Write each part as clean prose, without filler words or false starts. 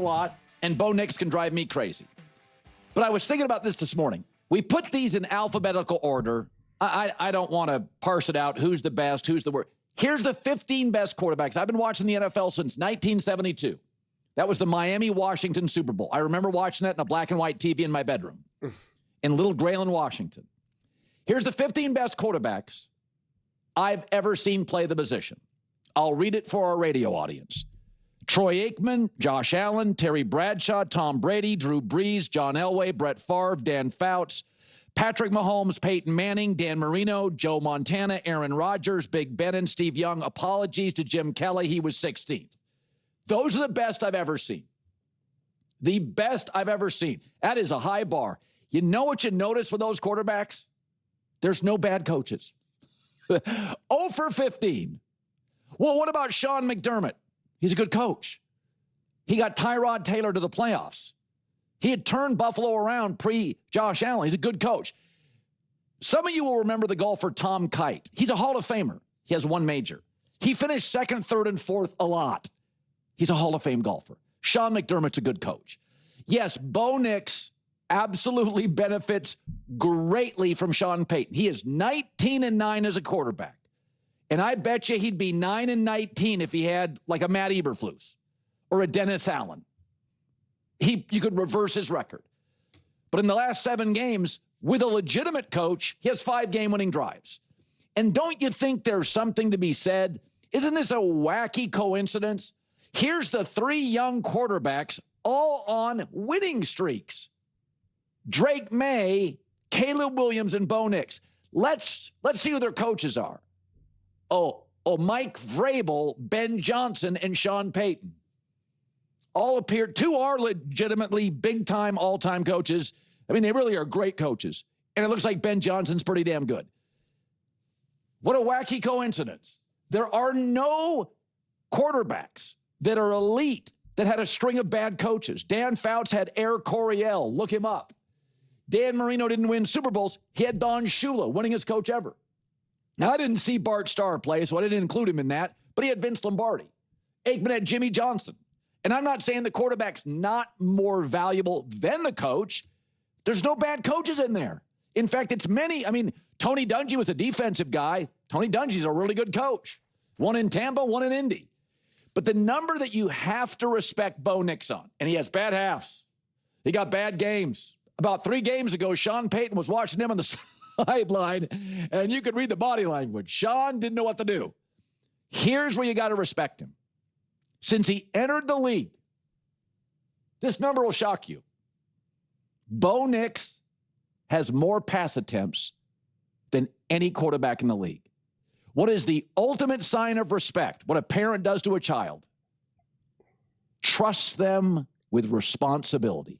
lot, and Bo Nix can drive me crazy. But I was thinking about this morning. We put these in alphabetical order. I don't want to parse it out, who's the best, who's the worst. Here's the 15 best quarterbacks. I've been watching the NFL since 1972. That was the Miami-Washington Super Bowl. I remember watching that in a black and white TV in my bedroom in Little Grayland, Washington. Here's the 15 best quarterbacks I've ever seen play the position. I'll read it for our radio audience. Troy Aikman, Josh Allen, Terry Bradshaw, Tom Brady, Drew Brees, John Elway, Brett Favre, Dan Fouts, Patrick Mahomes, Peyton Manning, Dan Marino, Joe Montana, Aaron Rodgers, Big Ben, and Steve Young. Apologies to Jim Kelly. He was 16th. Those are the best I've ever seen. The best I've ever seen. That is a high bar. You know what you notice with those quarterbacks? There's no bad coaches. 0 for 15. Well, what about Sean McDermott? He's a good coach. He got Tyrod Taylor to the playoffs. He had turned Buffalo around pre-Josh Allen. He's a good coach. Some of you will remember the golfer Tom Kite. He's a Hall of Famer. He has one major. He finished second, third, and fourth a lot. He's a Hall of Fame golfer. Sean McDermott's a good coach. Yes, Bo Nix absolutely benefits greatly from Sean Payton. He is 19-9 as a quarterback. And I bet you he'd be 9-19 if he had like a Matt Eberflus or a Dennis Allen. You could reverse his record. But in the last 7 games, with a legitimate coach, he has 5 game-winning drives. And don't you think there's something to be said? Isn't this a wacky coincidence? Here's the 3 young quarterbacks all on winning streaks. Drake May, Caleb Williams, and Bo Nix. Let's see who their coaches are. Oh, Mike Vrabel, Ben Johnson, and Sean Payton. All appear, 2 are legitimately big-time, all-time coaches. I mean, they really are great coaches. And it looks like Ben Johnson's pretty damn good. What a wacky coincidence. There are no quarterbacks that are elite that had a string of bad coaches. Dan Fouts had Air Coryell. Look him up. Dan Marino didn't win Super Bowls. He had Don Shula, winningest coach ever. Now, I didn't see Bart Starr play, so I didn't include him in that, but he had Vince Lombardi. Aikman had Jimmy Johnson. And I'm not saying the quarterback's not more valuable than the coach. There's no bad coaches in there. In fact, it's many. I mean, Tony Dungy was a defensive guy. Tony Dungy's a really good coach. One in Tampa, one in Indy. But the number that you have to respect Bo Nix on, and he has bad halves. He got bad games. About 3 games ago, Sean Payton was watching him on the sideline, and you could read the body language. Sean didn't know what to do. Here's where you got to respect him. Since he entered the league, this number will shock you. Bo Nix has more pass attempts than any quarterback in the league. What is the ultimate sign of respect? What a parent does to a child. Trusts them with responsibility.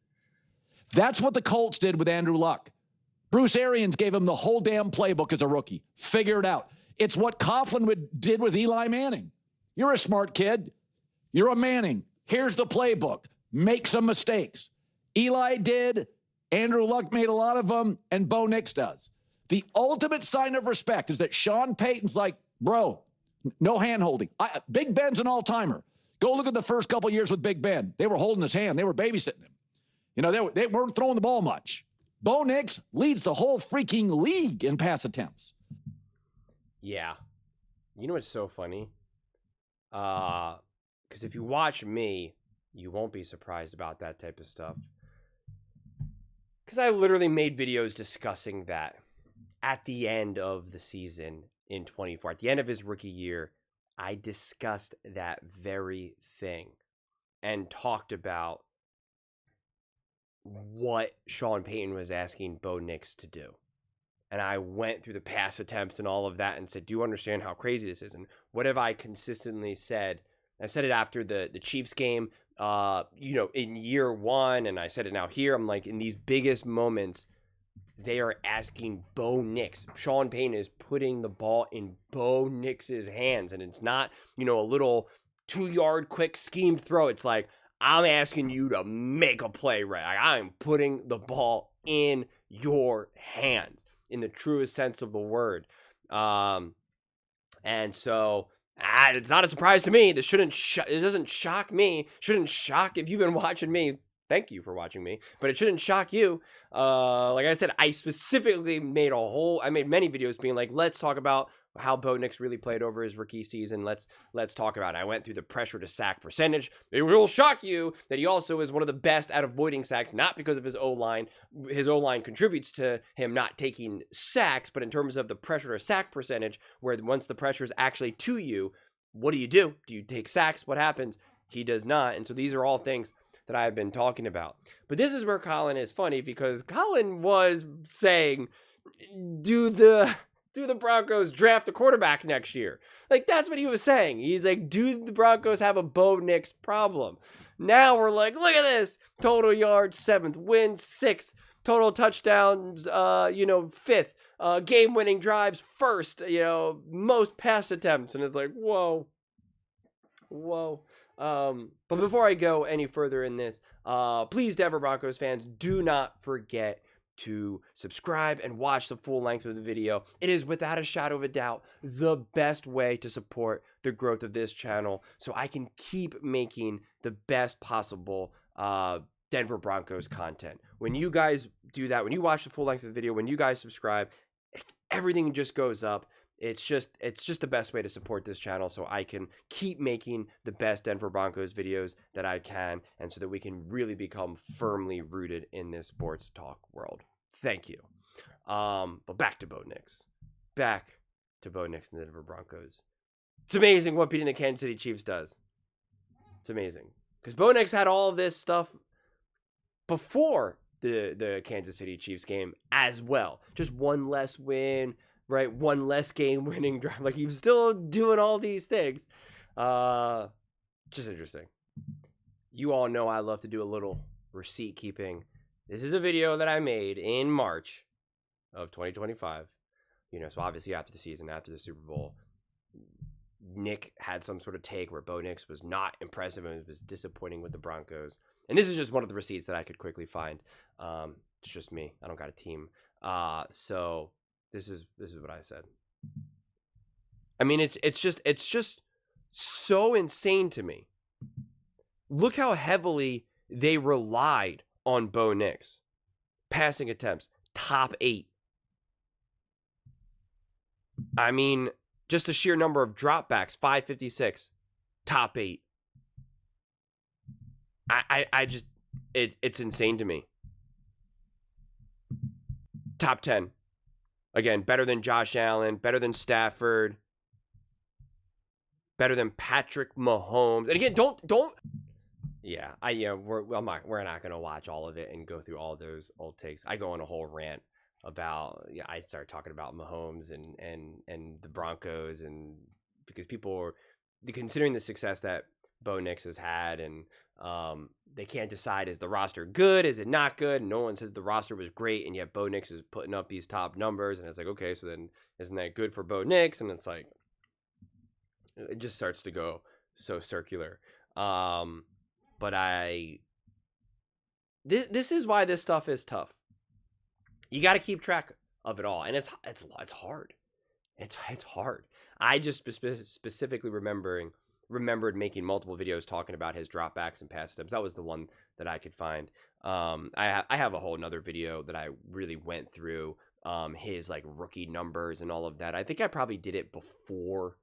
That's what the Colts did with Andrew Luck. Bruce Arians gave him the whole damn playbook as a rookie. Figure it out. It's what Coughlin did with Eli Manning. You're a smart kid. You're a Manning. Here's the playbook. Make some mistakes. Eli did. Andrew Luck made a lot of them, and Bo Nix does. The ultimate sign of respect is that Sean Payton's like, bro, no hand-holding. Big Ben's an all-timer. Go look at the first couple years with Big Ben. They were holding his hand. They were babysitting him. You know, they weren't throwing the ball much. Bo Nix leads the whole freaking league in pass attempts. Yeah. You know what's so funny? Because if you watch me, you won't be surprised about that type of stuff. Because I literally made videos discussing that at the end of the season in 24. At the end of his rookie year, I discussed that very thing and talked about what Sean Payton was asking Bo Nix to do. And I went through the pass attempts and all of that and said, do you understand how crazy this is? And what have I consistently said? I said it after the Chiefs game, in year 1, and I said it now here. I'm like, in these biggest moments, they are asking Bo Nix. Sean Payton is putting the ball in Bo Nix's hands, and it's not, a little 2-yard quick schemed throw. It's like, I'm asking you to make a play right. I'm putting the ball in your hands in the truest sense of the word. And so It's not a surprise to me. This shouldn't. It doesn't shock me. Shouldn't shock if you've been watching me. Thank you for watching me, but it shouldn't shock you. Like I said, I specifically made many videos being like, let's talk about how Bo Nix really played over his rookie season. Let's talk about it. I went through the pressure to sack percentage. It will shock you that he also is one of the best at avoiding sacks, not because of his O-line. His O-line contributes to him not taking sacks, but in terms of the pressure to sack percentage, where once the pressure is actually to you, what do? Do you take sacks? What happens? He does not. And so these are all things that I've been talking about. But this is where Colin is funny, because Colin was saying, do the Broncos draft a quarterback next year? Like, that's what he was saying. He's like, do the Broncos have a Bo Nix problem? Now we're like, look at this. Total yards, 7th. Wins, 6th. Total touchdowns, 5th. Game-winning drives, 1st. Most pass attempts. And it's like, whoa. But before I go any further in this, please, Denver Broncos fans, do not forget to subscribe and watch the full length of the video. It is without a shadow of a doubt the best way to support the growth of this channel, so I can keep making the best possible Denver Broncos content. When you guys do that, when you watch the full length of the video, when you guys subscribe, everything just goes up. It's just the best way to support this channel, so I can keep making the best Denver Broncos videos that I can, and so that we can really become firmly rooted in this sports talk world. Thank you. But back to Bo Nix. Back to Bo Nix and the Denver Broncos. It's amazing what beating the Kansas City Chiefs does. It's amazing. Because Bo Nix had all this stuff before the Kansas City Chiefs game as well. Just one less win, right? One less game-winning drive. Like, he was still doing all these things. Just interesting. You all know I love to do a little receipt keeping. This is a video that I made in March of 2025. So obviously after the season, after the Super Bowl, Nick had some sort of take where Bo Nix was not impressive and was disappointing with the Broncos. And this is just one of the receipts that I could quickly find. It's just me. I don't got a team. So this is what I said. I mean, it's just so insane to me. Look how heavily they relied on Bo Nix. Passing attempts, top 8. I mean, just the sheer number of dropbacks, 556, top 8. It's insane to me. Top 10. Again, better than Josh Allen, better than Stafford, better than Patrick Mahomes. And again, don't. Yeah, we're not gonna watch all of it and go through all those old takes. I go on a whole rant about, I start talking about Mahomes and the Broncos, and because people are considering the success that Bo Nix has had, and they can't decide, is the roster good, is it not good? And no one said the roster was great, and yet Bo Nix is putting up these top numbers, and it's like, okay, so then isn't that good for Bo Nix? And it's like, it just starts to go so circular. But this is why this stuff is tough. You got to keep track of it all, and it's hard. It's hard. I just specifically remembered making multiple videos talking about his dropbacks and pass attempts. That was the one that I could find. I have a whole nother video that I really went through his like rookie numbers and all of that. I think I probably did it before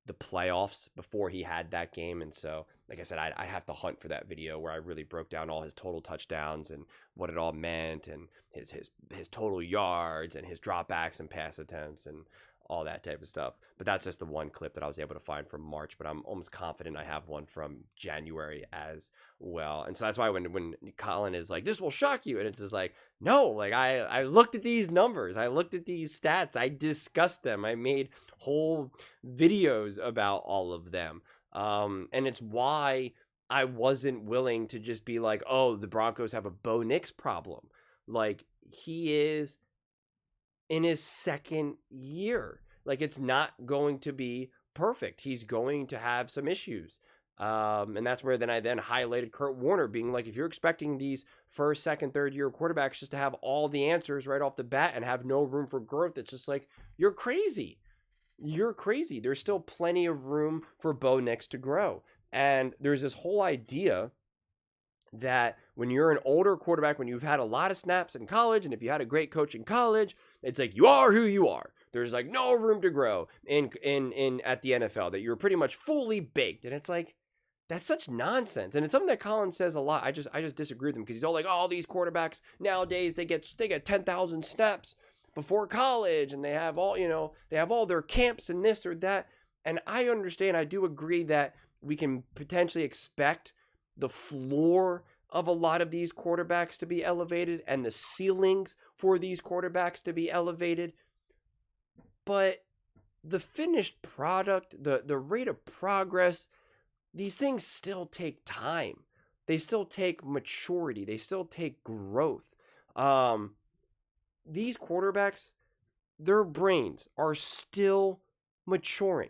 the playoffs, before he had that game, and so like I said, I have to hunt for that video where I really broke down all his total touchdowns and what it all meant, and his total yards and his dropbacks and pass attempts and all that type of stuff. But that's just the one clip that I was able to find from March, but I'm almost confident I have one from January as well. And so that's why when Colin is like, this will shock you, and it's just like, no, like I looked at these numbers, I looked at these stats, I discussed them, I made whole videos about all of them. And it's why I wasn't willing to just be like, oh, the Broncos have a Bo Nix problem. Like, he is in his second year. Like, it's not going to be perfect. He's going to have some issues. And that's where I highlighted Kurt Warner being like, if you're expecting these first, second, third year quarterbacks just to have all the answers right off the bat and have no room for growth, it's just like, you're crazy. you're crazy. There's still plenty of room for Bo Nix to grow. And there's this whole idea that when you're an older quarterback, when you've had a lot of snaps in college, and if you had a great coach in college, it's like you are who you are. There's like no room to grow in at the NFL, that you're pretty much fully baked. And it's like, that's such nonsense. And it's something that Colin says a lot. I just disagree with him, because he's all like, oh, these quarterbacks nowadays, they get 10,000 snaps before college, and they have all their camps and this or that. And I understand, I do agree that we can potentially expect the floor of a lot of these quarterbacks to be elevated and the ceilings for these quarterbacks to be elevated. But the finished product, the rate of progress, these things still take time. They still take maturity. They still take growth. These quarterbacks, their brains are still maturing.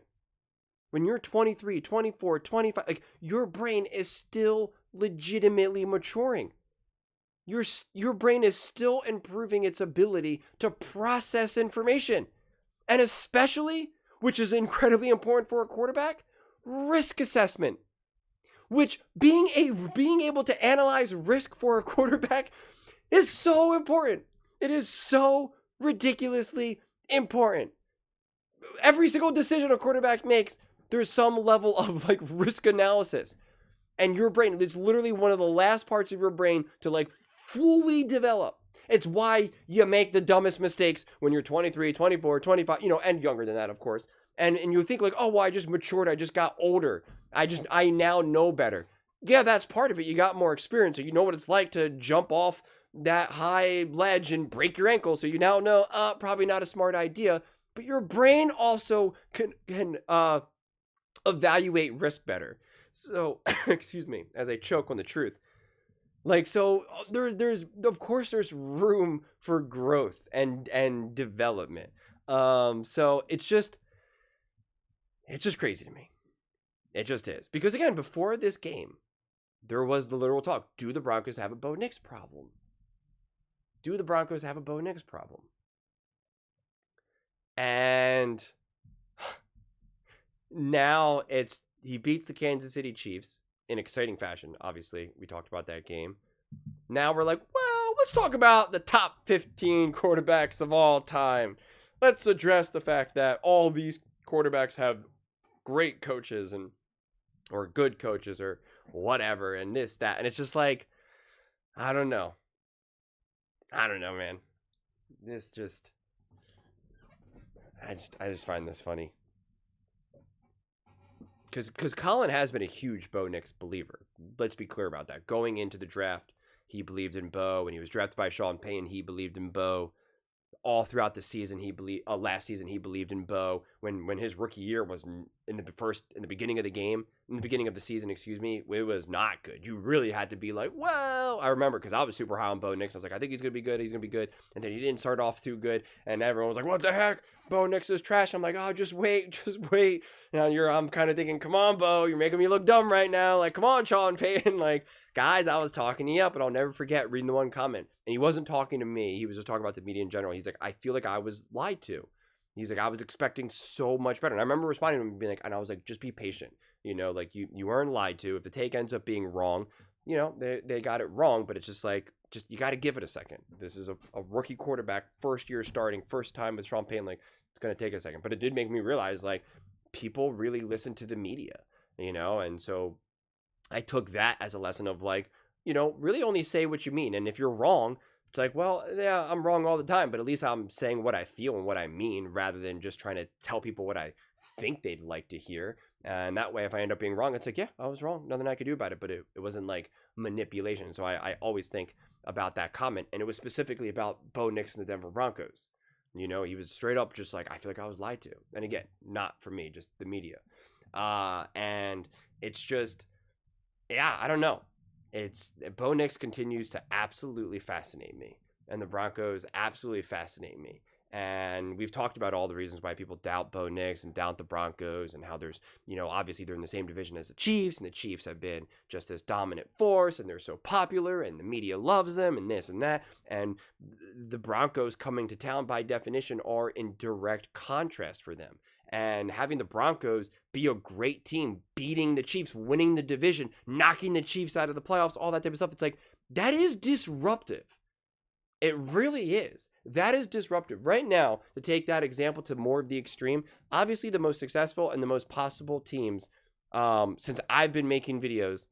When you're 23, 24, 25, like, your brain is still legitimately maturing. Your brain is still improving its ability to process information. And especially, which is incredibly important for a quarterback, risk assessment. Which being able to analyze risk for a quarterback is so important. It is so ridiculously important. Every single decision a quarterback makes, there's some level of like risk analysis. And your brain, it's literally one of the last parts of your brain to like fully develop. It's why you make the dumbest mistakes when you're 23, 24, 25, and younger than that, of course. And you think like, oh, well, I just matured. I just got older. I now know better. Yeah, that's part of it. You got more experience. So you know what it's like to jump off that high ledge and break your ankle. So you now know, probably not a smart idea. But your brain also can evaluate risk better. So, excuse me, as I choke on the truth. Like, so there's of course there's room for growth and development. So it's just crazy to me. It just is. Because again, before this game, there was the literal talk. Do the Broncos have a Bo Nix problem? Do the Broncos have a Bo Nix problem? And now he beats the Kansas City Chiefs in exciting fashion. Obviously, we talked about that game. Now we're like, well, let's talk about the top 15 quarterbacks of all time. Let's address the fact that all these quarterbacks have great coaches or good coaches or whatever, and this, that. And it's just like, I don't know, man. I just find this funny. Because Colin has been a huge Bo Nix believer. Let's be clear about that. Going into the draft, he believed in Bo. When he was drafted by Sean Payton, he believed in Bo. All throughout the season, last season, he believed in Bo. When his rookie year was in the beginning of the season, it was not good. You really had to be like, well, I remember, because I was super high on Bo Nix. I was like, I think he's gonna be good. And then he didn't start off too good, and everyone was like, what the heck? Bo Nix is trash. I'm like, oh, just wait. Now I'm kind of thinking, come on, Bo, you're making me look dumb right now. Like, come on, Sean Payton. Like, guys, I was talking you up, and I'll never forget reading the one comment. And he wasn't talking to me. He was just talking about the media in general. He's like, I feel like I was lied to. He's like, I was expecting so much better. And I remember responding to him and being like, and I was like, just be patient. Like you weren't lied to. If the take ends up being wrong, they got it wrong, but it's just like, you got to give it a second. This is a rookie quarterback, first year starting, first time with Sean Payton. Like, it's going to take a second. But it did make me realize, like, people really listen to the media, and so I took that as a lesson of like, really only say what you mean. And if you're wrong, it's like, well, yeah, I'm wrong all the time, but at least I'm saying what I feel and what I mean, rather than just trying to tell people what I think they'd like to hear. And that way, if I end up being wrong, it's like, yeah, I was wrong. Nothing I could do about it. But it wasn't like manipulation. So I always think about that comment. And it was specifically about Bo Nix and the Denver Broncos. He was straight up just like, I feel like I was lied to. And again, not for me, just the media. And it's just, yeah, I don't know. Bo Nix continues to absolutely fascinate me. And the Broncos absolutely fascinate me. And we've talked about all the reasons why people doubt Bo Nix and doubt the Broncos, and how there's, obviously they're in the same division as the Chiefs, and the Chiefs have been just this dominant force, and they're so popular, and the media loves them, and this and that. And the Broncos coming to town, by definition, are in direct contrast for them. and having the Broncos be a great team, beating the Chiefs, winning the division, knocking the Chiefs out of the playoffs, all that type of stuff. It's like, that is disruptive. It really is. That is disruptive. Right now, to take that example to more of the extreme, obviously the most successful and the most possible teams since I've been making videos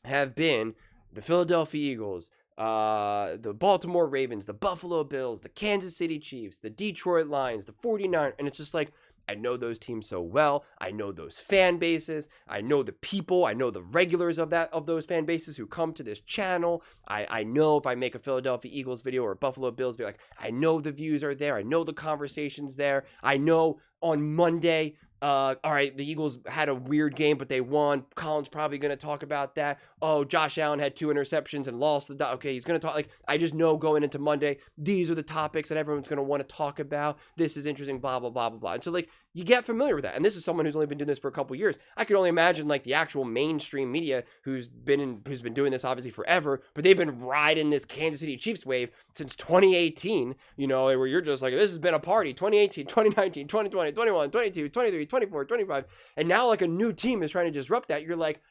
have been the Philadelphia Eagles, the Baltimore Ravens, the Buffalo Bills, the Kansas City Chiefs, the Detroit Lions, the 49ers. And it's just like, I know those teams so well. I know those fan bases. I know the people. I know the regulars of those fan bases who come to this channel. I know if I make a Philadelphia Eagles video or a Buffalo Bills video, like, I know the views are there. I know the conversation's there. I know on Monday, all right, the Eagles had a weird game, but they won. Colin's probably going to talk about that. Oh, Josh Allen had 2 interceptions and lost the okay, he's going to talk. Like, I just know going into Monday, these are the topics that everyone's going to want to talk about. This is interesting, blah, blah, blah, blah, blah. And so, like, you get familiar with that. And this is someone who's only been doing this for a couple years. I could only imagine, like, the actual mainstream media who's been doing this obviously forever, but they've been riding this Kansas City Chiefs wave since 2018, you know, where you're just like, this has been a party, 2018, 2019, 2020, 21, 22, 23, 24, 25. And now, like, a new team is trying to disrupt that. You're like,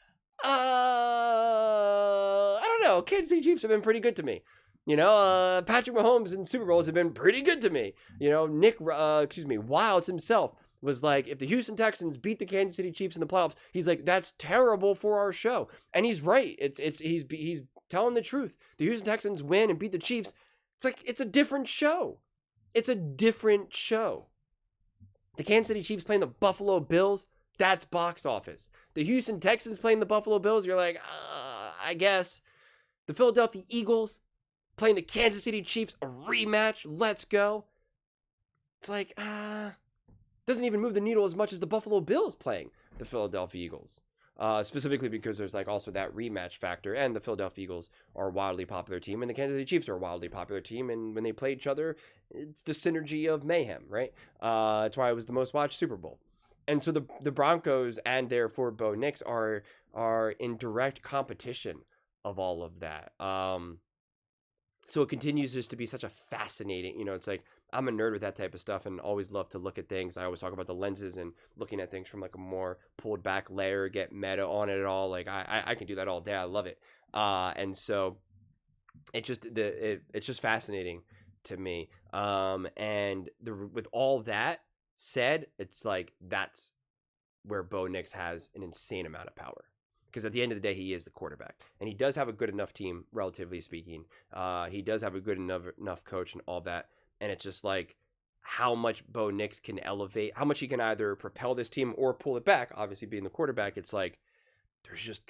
I don't know. Kansas City Chiefs have been pretty good to me. You know, Patrick Mahomes in Super Bowls have been pretty good to me. You know, Wilds himself was like, if the Houston Texans beat the Kansas City Chiefs in the playoffs, he's like, that's terrible for our show. And he's right. He's telling the truth. The Houston Texans win and beat the Chiefs. It's like, it's a different show. It's a different show. The Kansas City Chiefs playing the Buffalo Bills, that's box office. The Houston Texans playing the Buffalo Bills, you're like, I guess. The Philadelphia Eagles playing the Kansas City Chiefs, a rematch, let's go. It's like, doesn't even move the needle as much as the Buffalo Bills playing the Philadelphia Eagles. Specifically because there's like also that rematch factor, and the Philadelphia Eagles are a wildly popular team, and the Kansas City Chiefs are a wildly popular team, and when they play each other, it's the synergy of mayhem, right? That's why it was the most watched Super Bowl. And so the Broncos and therefore Bo Nix are in direct competition of all of that. So it continues just to be such a fascinating, you know, it's like, I'm a nerd with that type of stuff and always love to look at things. I always talk about the lenses and looking at things from like a more pulled back layer, get meta on it all. Like I can do that all day. I love it. And so it's just fascinating to me. And with all that said, it's like, that's where Bo Nix has an insane amount of power. Because at the end of the day, he is the quarterback. And he does have a good enough team, relatively speaking. He does have a good enough coach and all that. And it's just like how much Bo Nix can elevate, how much he can either propel this team or pull it back. Obviously, being the quarterback, it's like there's just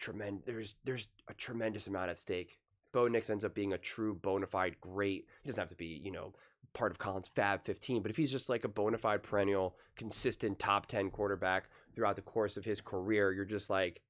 there's a tremendous amount at stake. Bo Nix ends up being a true bona fide great. He doesn't have to be, you know, part of Colin's Fab 15, but if he's just like a bona fide perennial, consistent top 10 quarterback throughout the course of his career, you're just like,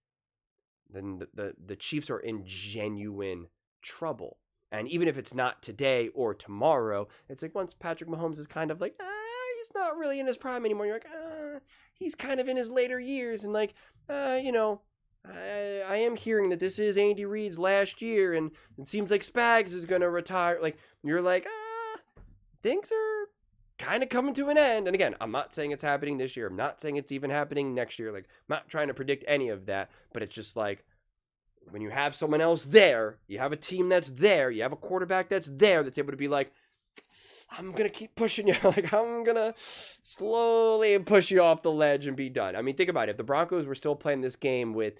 then the Chiefs are in genuine trouble. And even if it's not today or tomorrow, it's like once Patrick Mahomes is kind of like, he's not really in his prime anymore. You're like, he's kind of in his later years. And like, you know, I am hearing that this is Andy Reid's last year. And it seems like Spags is going to retire. Like, you're like, things are kind of coming to an end. And again, I'm not saying it's happening this year. I'm not saying it's even happening next year. Like, I'm not trying to predict any of that. But it's just like, when you have someone else there, you have a team that's there, you have a quarterback that's there that's able to be like, I'm going to keep pushing you. Like, I'm going to slowly push you off the ledge and be done. I mean, think about it. If the Broncos were still playing this game with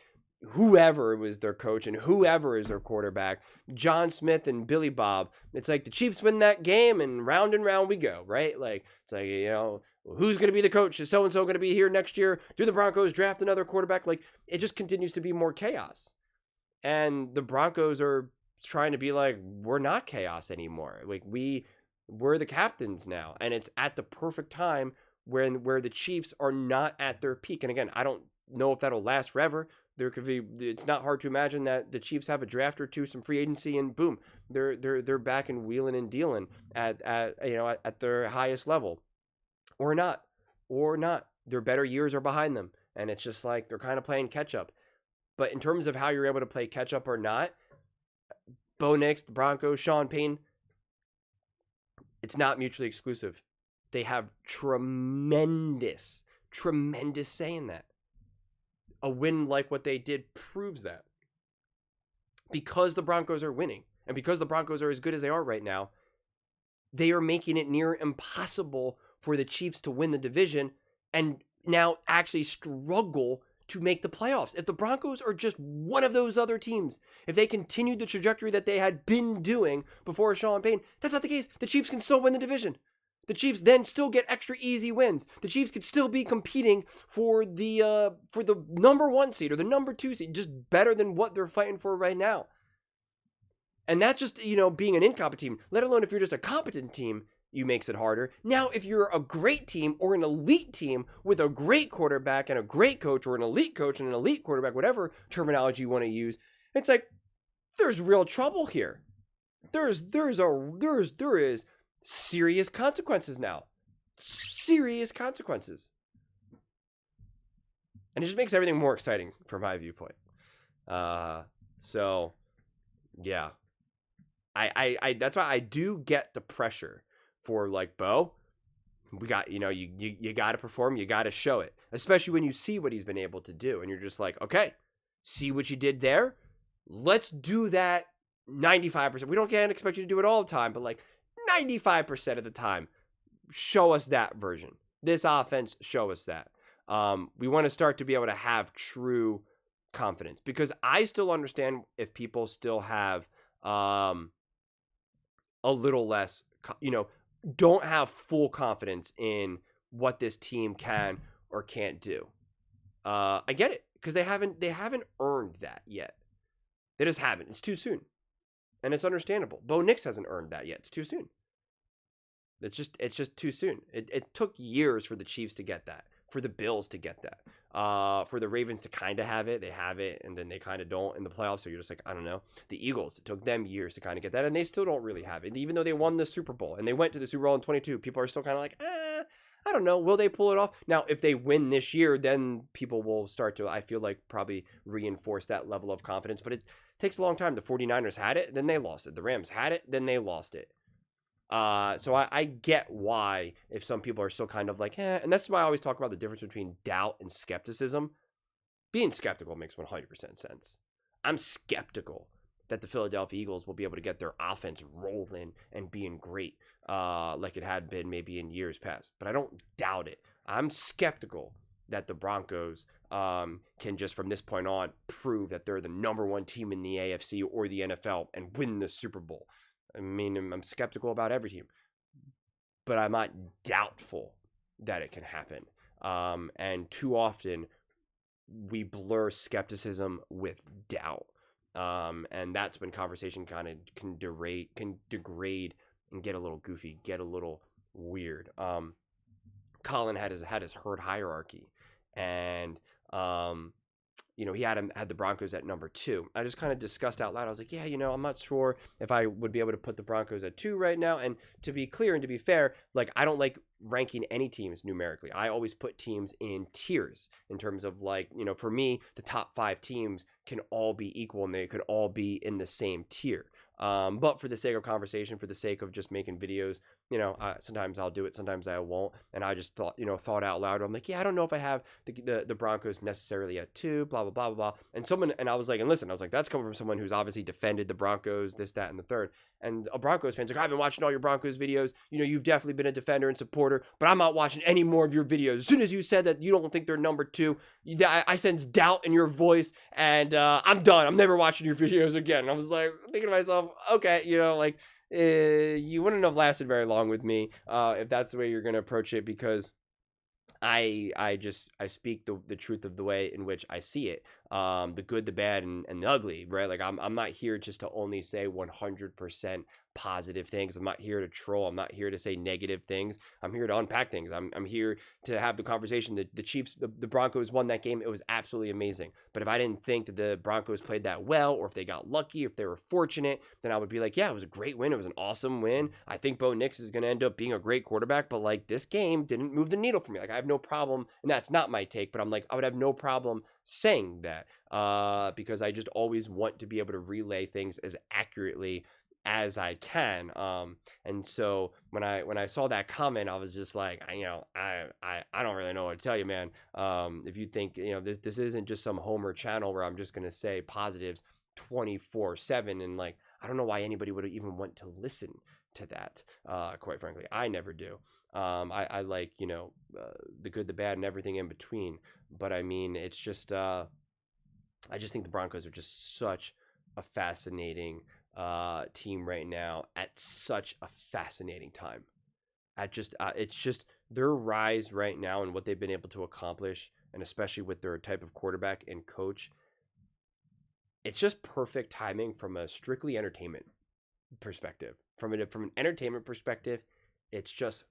whoever was their coach and whoever is their quarterback, John Smith and Billy Bob, it's like the Chiefs win that game and round we go, right? Like, it's like, you know, who's going to be the coach? Is so-and-so going to be here next year? Do the Broncos draft another quarterback? Like, it just continues to be more chaos. And the Broncos are trying to be like, we're not chaos anymore. Like, we're the captains now. And it's at the perfect time where the Chiefs are not at their peak. And again, I don't know if that'll last forever. It's not hard to imagine that the Chiefs have a draft or two, some free agency, and boom, they're back and wheeling and dealing at their highest level. Or not. Their better years are behind them. And it's just like they're kind of playing catch up. But in terms of how you're able to play catch up or not, Bo Nix, the Broncos, Sean Payton, it's not mutually exclusive. They have tremendous tremendous say in that. A win like what they did proves that. Because the Broncos are winning, and because the Broncos are as good as they are right now, they are making it near impossible for the Chiefs to win the division and now actually struggle to make the playoffs. If the Broncos are just one of those other teams, if they continue the trajectory that they had been doing before Sean Payton, that's not the case. The Chiefs can still win the division. The Chiefs then still get extra easy wins. The Chiefs could still be competing for the number 1 seed or the number 2 seed, just better than what they're fighting for right now. And that's just, being an incompetent team, let alone if you're just a competent team, you makes it harder. Now, if you're a great team or an elite team with a great quarterback and a great coach, or an elite coach and an elite quarterback, whatever terminology you want to use, it's like there's real trouble here. There is serious consequences now. Serious consequences. And it just makes everything more exciting from my viewpoint. So yeah. I that's why I do get the pressure for, like, Bo, we got, you got to perform, you got to show it, especially when you see what he's been able to do, and you're just like, okay, see what you did there, let's do that 95%. We can't expect you to do it all the time, but like 95% of the time, show us that version. This offense, show us that. We want to start to be able to have true confidence, because I still understand if people still have a little less, don't have full confidence in what this team can or can't do. I get it, because they haven't earned that yet. They just haven't. It's too soon, and it's understandable. Bo Nix hasn't earned that yet. It's too soon. It's just too soon. It took years for the Chiefs to get that, for the Bills to get that, for the Ravens to kind of have it. They have it, and then they kind of don't in the playoffs. So you're just like, I don't know. The Eagles, it took them years to kind of get that, and they still don't really have it. Even though they won the Super Bowl and they went to the Super Bowl in 22, people are still kind of like, I don't know. Will they pull it off? Now, if they win this year, then people will start to, I feel like, probably reinforce that level of confidence. But it takes a long time. The 49ers had it, then they lost it. The Rams had it, then they lost it. So I get why, if some people are still kind of like, and that's why I always talk about the difference between doubt and skepticism. Being skeptical makes 100% sense. I'm skeptical that the Philadelphia Eagles will be able to get their offense rolling and being great, like it had been maybe in years past. But I don't doubt it. I'm skeptical that the Broncos can just from this point on prove that they're the number 1 team in the AFC or the NFL and win the Super Bowl. I mean, I'm skeptical about every team, but I'm not doubtful that it can happen. And too often we blur skepticism with doubt. And that's when conversation kind of can degrade and get a little goofy, get a little weird. Colin had his herd hierarchy, and he had the Broncos at number 2. I just kind of discussed out loud. I was like, yeah, I'm not sure if I would be able to put the Broncos at 2 right now. And to be clear and to be fair, like, I don't like ranking any teams numerically. I always put teams in tiers in terms of, like, for me, the top 5 teams can all be equal and they could all be in the same tier. But for the sake of conversation, for the sake of just making videos, sometimes I'll do it, sometimes I won't. And I just thought out loud. I'm like, yeah, I don't know if I have the Broncos necessarily at 2, blah, blah, blah, blah, blah. And I was like, that's coming from someone who's obviously defended the Broncos, this, that, and the third. And a Broncos fan's like, I've been watching all your Broncos videos. You've definitely been a defender and supporter, but I'm not watching any more of your videos. As soon as you said that you don't think they're number 2, I sense doubt in your voice, and I'm done. I'm never watching your videos again. And I was like, thinking to myself, okay, you wouldn't have lasted very long with me if that's the way you're going to approach it, because I speak the truth of the way in which I see it, the good, the bad, and the ugly, right? Like, I'm not here just to only say 100% positive things. I'm not here to troll. I'm not here to say negative things. I'm here to unpack things. I'm here to have the conversation. The Chiefs, the Broncos won that game. It was absolutely amazing. But if I didn't think that the Broncos played that well, or if they got lucky, if they were fortunate, then I would be like, yeah, it was a great win. It was an awesome win. I think Bo Nix is going to end up being a great quarterback, but like, this game didn't move the needle for me. Like, I have no problem, and that's not my take, but I'm like, I would have no problem saying that, because I just always want to be able to relay things as accurately as I can. And so when I saw that comment, I was just like, I don't really know what to tell you, man. If you think, this isn't just some Homer channel where I'm just going to say positives 24/7. And like, I don't know why anybody would even want to listen to that. Quite frankly, I never do. I like, the good, the bad, and everything in between. But I mean, it's just, I just think the Broncos are just such a fascinating team right now at such a fascinating time. It's just their rise right now and what they've been able to accomplish, and especially with their type of quarterback and coach. It's just perfect timing from a strictly entertainment perspective. From an entertainment perspective, it's just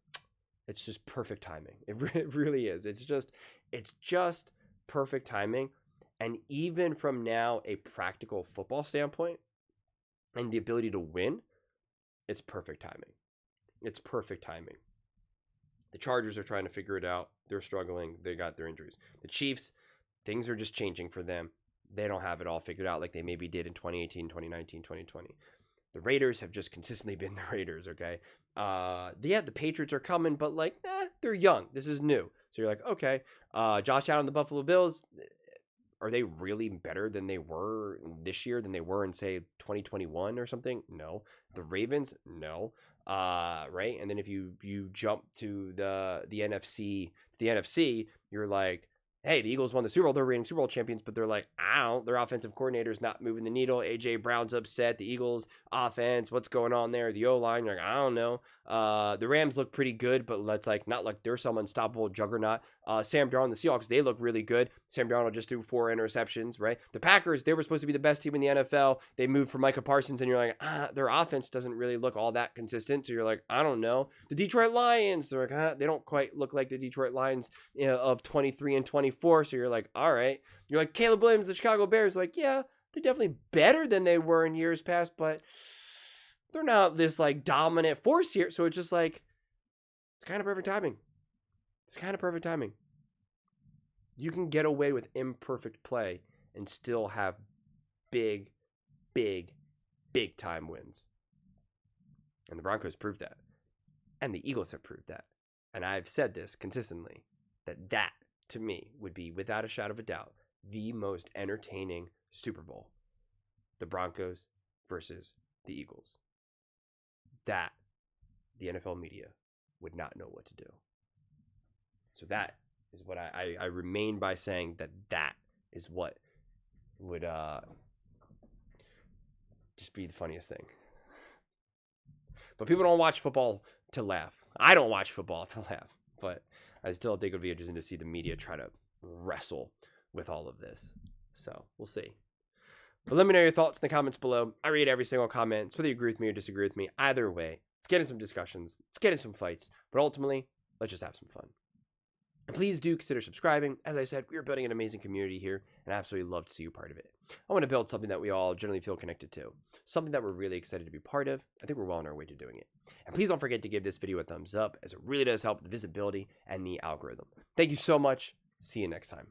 perfect timing. It really is. It's just perfect timing. And even from now, a practical football standpoint and the ability to win, it's perfect timing. It's perfect timing. The Chargers are trying to figure it out. They're struggling. They got their injuries. The Chiefs, things are just changing for them. They don't have it all figured out like they maybe did in 2018, 2019, 2020. The Raiders have just consistently been the Raiders, okay? The Patriots are coming, but like, they're young. This is new. So you're like, okay. Josh Allen, the Buffalo Bills, are they really better than they were this year than they were in, say, 2021 or something? No. The Ravens? No. Right? And then if you jump to the NFC, you're like, hey, the Eagles won the Super Bowl. They're reigning Super Bowl champions, but they're like, their offensive coordinator's not moving the needle. A.J. Brown's upset. The Eagles offense, what's going on there? The O-line, you're like, I don't know. The Rams look pretty good, but let's not like they're some unstoppable juggernaut. Sam Darnold, the Seahawks, they look really good. Sam Darnold just threw 4 interceptions, right? The Packers, they were supposed to be the best team in the NFL. They moved for Micah Parsons, and you're like, their offense doesn't really look all that consistent. So you're like, I don't know. The Detroit Lions, they're like, they don't quite look like the Detroit Lions of 23 and 24. So you're like, all right. You're like, Caleb Williams, the Chicago Bears, like, yeah, they're definitely better than they were in years past, but they're not this like dominant force here. So it's just like, it's kind of perfect timing. It's kind of perfect timing. You can get away with imperfect play and still have big, big, big time wins. And the Broncos proved that. And the Eagles have proved that. And I've said this consistently, that to me would be, without a shadow of a doubt, the most entertaining Super Bowl. The Broncos versus the Eagles. That the NFL media would not know what to do. So that is what I remain by saying that is what would just be the funniest thing. But people don't watch football to laugh. I don't watch football to laugh. But I still think it would be interesting to see the media try to wrestle with all of this. So we'll see. But let me know your thoughts in the comments below. I read every single comment. So whether you agree with me or disagree with me, either way, let's get in some discussions. Let's get in some fights. But ultimately, let's just have some fun. And please do consider subscribing. As I said, we are building an amazing community here, and I absolutely love to see you part of it. I want to build something that we all generally feel connected to, something that we're really excited to be part of. I think we're well on our way to doing it. And please don't forget to give this video a thumbs up, as it really does help with the visibility and the algorithm. Thank you so much. See you next time.